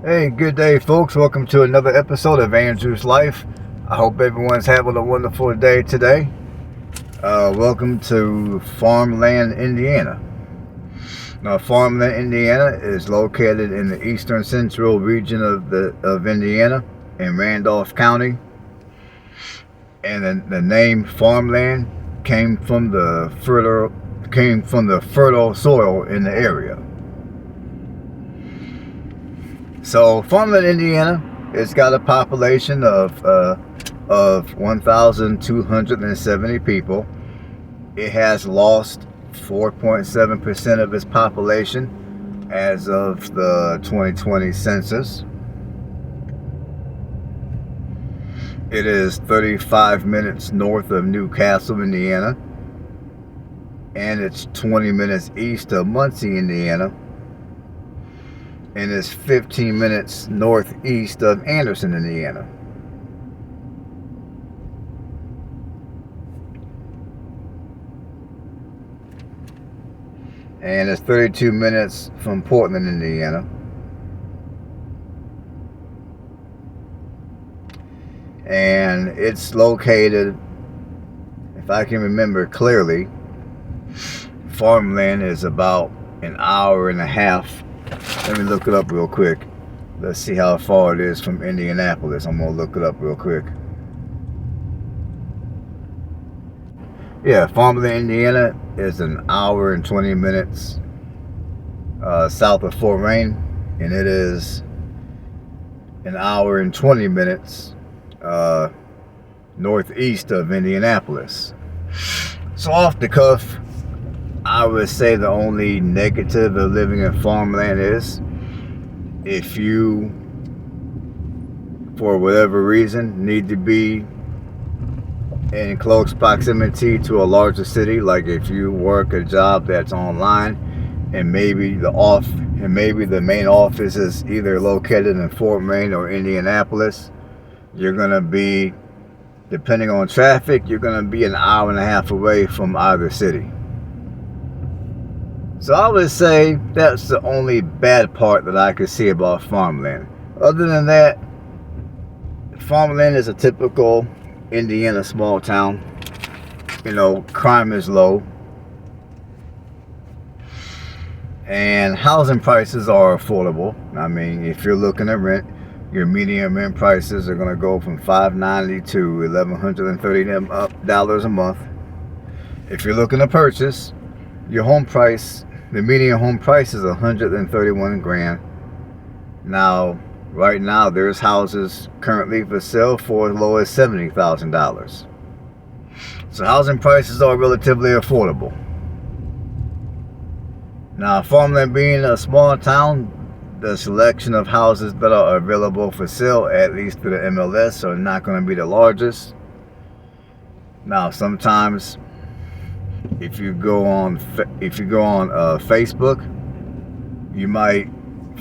Hey, good day, folks. Welcome to another episode of Andrew's Life. I hope everyone's having a wonderful day today. Welcome to Farmland, Indiana. Now, Farmland, Indiana is located in the eastern central region of Indiana in Randolph County. And the name Farmland came from the fertile soil in the area. So Farmland, Indiana, it's got a population of 1,270 people. It has lost 4.7% of its population as of the 2020 census. It is 35 minutes north of Newcastle, Indiana, and it's 20 minutes east of Muncie, Indiana, and it's 15 minutes northeast of Anderson, Indiana. And it's 32 minutes from Portland, Indiana. And it's located, if I can remember clearly, Farmland is about an hour and a half. Let me look it up real quick. Let's see how far it is from Indianapolis. I'm going to look it up real quick. Yeah, Farmland, Indiana is an hour and 20 minutes south of Fort Wayne. And it is an hour and 20 minutes northeast of Indianapolis. So off the cuff, I would say the only negative of living in Farmland is if you, for whatever reason, need to be in close proximity to a larger city, like if you work a job that's online and maybe the main office is either located in Fort Wayne or Indianapolis, you're going to be, depending on traffic, you're going to be an hour and a half away from either city. So I would say that's the only bad part that I could see about Farmland. Other than that, Farmland is a typical Indiana small town. You know, crime is low. And housing prices are affordable. I mean, if you're looking to rent, your median rent prices are going to go from $590 to $1,130 a month. If you're looking to purchase, your home price, the median home price is $131,000. Now, right now, there's houses currently for sale for as low as $70,000. So housing prices are relatively affordable. Now, Farmland being a small town, the selection of houses that are available for sale, at least through the MLS, are not going to be the largest. Now, sometimes if you go on Facebook, you might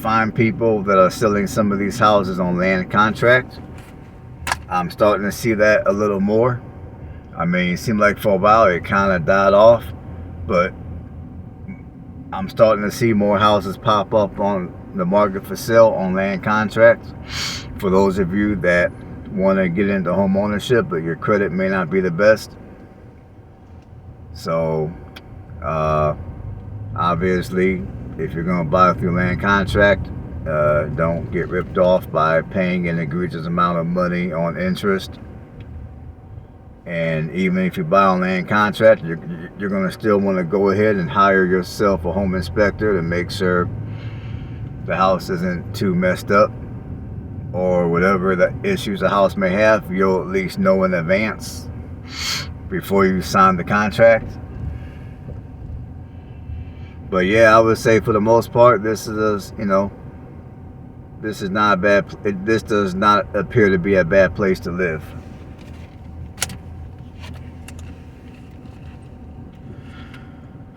find people that are selling some of these houses on land contract. I'm starting to see that a little more. I mean, it seemed like for a while it kind of died off, but I'm starting to see more houses pop up on the market for sale on land contracts. For those of you that want to get into home ownership, but your credit may not be the best. So, obviously, if you're going to buy through land contract, don't get ripped off by paying an egregious amount of money on interest. And even if you buy on land contract, you're going to still want to go ahead and hire yourself a home inspector to make sure the house isn't too messed up, or whatever the issues the house may have, you'll at least know in advance before you sign the contract. But yeah, I would say for the most part, this is, this is not a bad. This does not appear to be a bad place to live.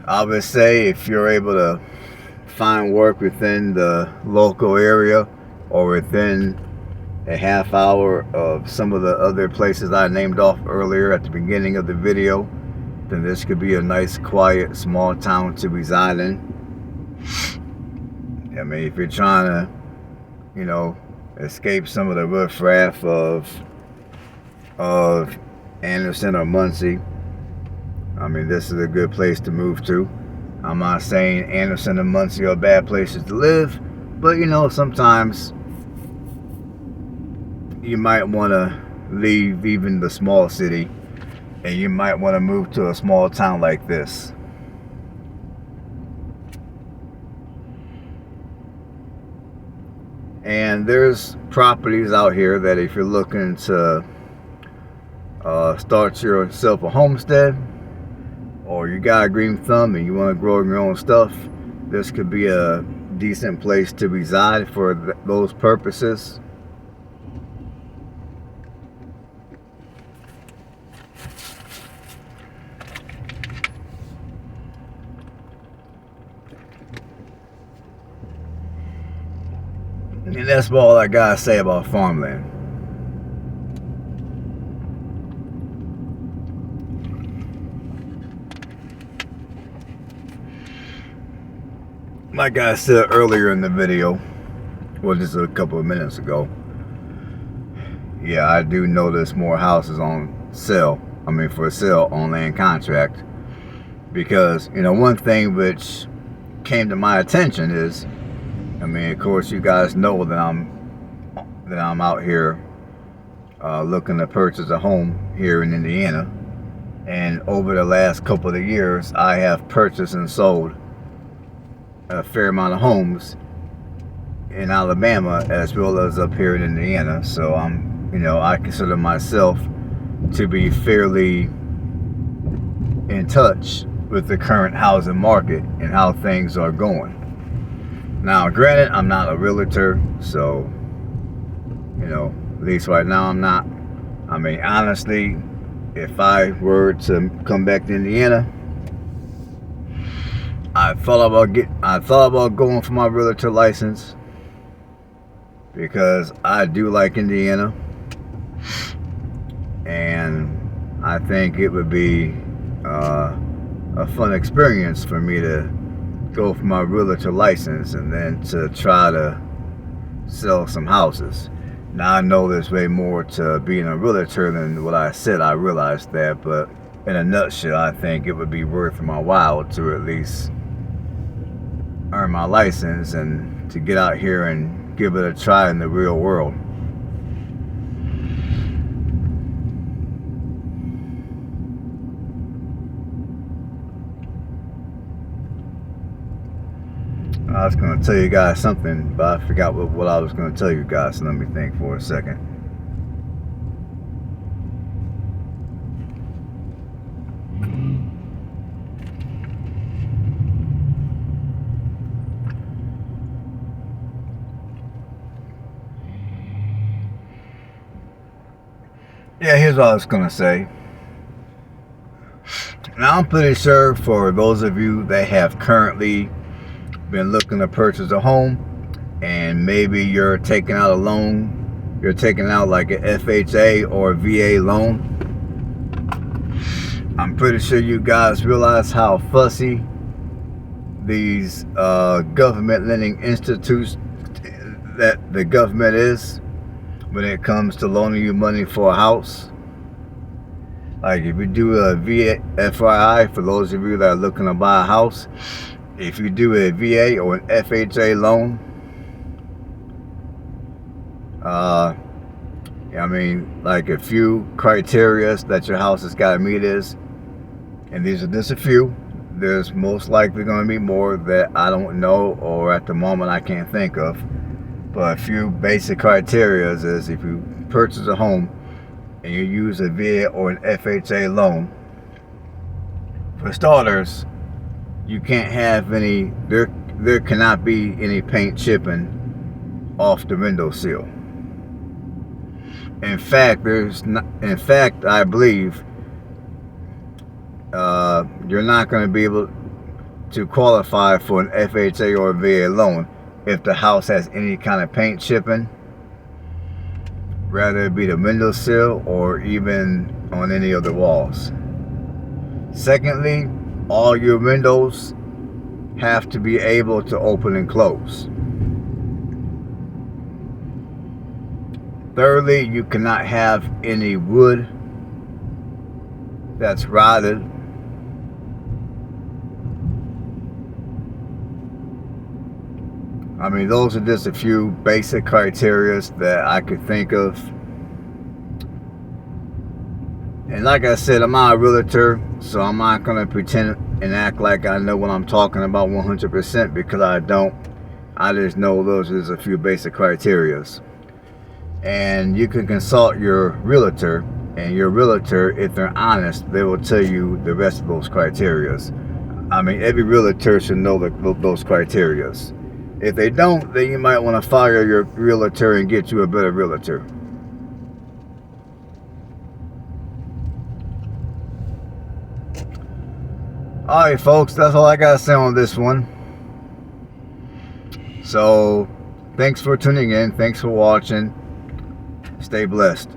I would say if you're able to find work within the local area or within a half hour of some of the other places I named off earlier at the beginning of the video, then this could be a nice, quiet, small town to reside in. I mean, if you're trying to you know, escape some of the riffraff of Anderson or Muncie. I mean, this is a good place to move to. I'm not saying Anderson and Muncie are bad places to live, but you know, sometimes you might want to leave even the small city, and you might want to move to a small town like this. And there's properties out here that if you're looking to start yourself a homestead, or you got a green thumb and you want to grow your own stuff, this could be a decent place to reside for those purposes. And that's all I gotta say about farmland. Like I said earlier in the video, well, just a couple of minutes ago, yeah, I do notice more houses on sale. I mean, for sale on land contract. Because, you know, one thing which came to my attention is, I mean, of course, you guys know that I'm out here looking to purchase a home here in Indiana. And over the last couple of years, I have purchased and sold a fair amount of homes in Alabama as well as up here in Indiana. So I consider myself to be fairly in touch with the current housing market and how things are going. Now, granted, I'm not a realtor, so, you know, at least right now I'm not. I mean, honestly, if I were to come back to Indiana, I thought about going for my realtor license because I do like Indiana, and I think it would be a fun experience for me to go for my realtor license and then to try to sell some houses. Now, I know there's way more to being a realtor than what I said. I realized that, but in a nutshell, I think it would be worth my while to at least earn my license and to get out here and give it a try in the real world. I was going to tell you guys something, but I forgot what I was going to tell you guys, so let me think for a second. Yeah, here's what I was going to say. Now, I'm pretty sure for those of you that have currently been looking to purchase a home, and maybe you're taking out a loan, you're taking out like an FHA or VA loan, I'm pretty sure you guys realize how fussy these government lending institutes that the government is when it comes to loaning you money for a house. Like, if you do a VA, FYI, for those of you that are looking to buy a house, if you do a VA or an FHA loan, I mean, like a few criteria that your house has got to meet is, and these are just a few, there's most likely going to be more that I don't know or at the moment I can't think of, but a few basic criteria is if you purchase a home and you use a VA or an FHA loan, for starters, you can't have any, there cannot be any paint chipping off the windowsill. In fact, I believe you're not going to be able to qualify for an FHA or a VA loan if the house has any kind of paint chipping, rather it be the windowsill or even on any of the walls. Secondly, all your windows have to be able to open and close. Thirdly, you cannot have any wood that's rotted. I mean, those are just a few basic criteria that I could think of. And like I said, I'm not a realtor, so I'm not going to pretend and act like I know what I'm talking about 100%, because I don't. I just know those are a few basic criteria. And you can consult your realtor, and your realtor, if they're honest, they will tell you the rest of those criteria. I mean, every realtor should know those criteria. If they don't, then you might want to fire your realtor and get you a better realtor. Alright folks, that's all I got to say on this one. So, thanks for tuning in. Thanks for watching. Stay blessed.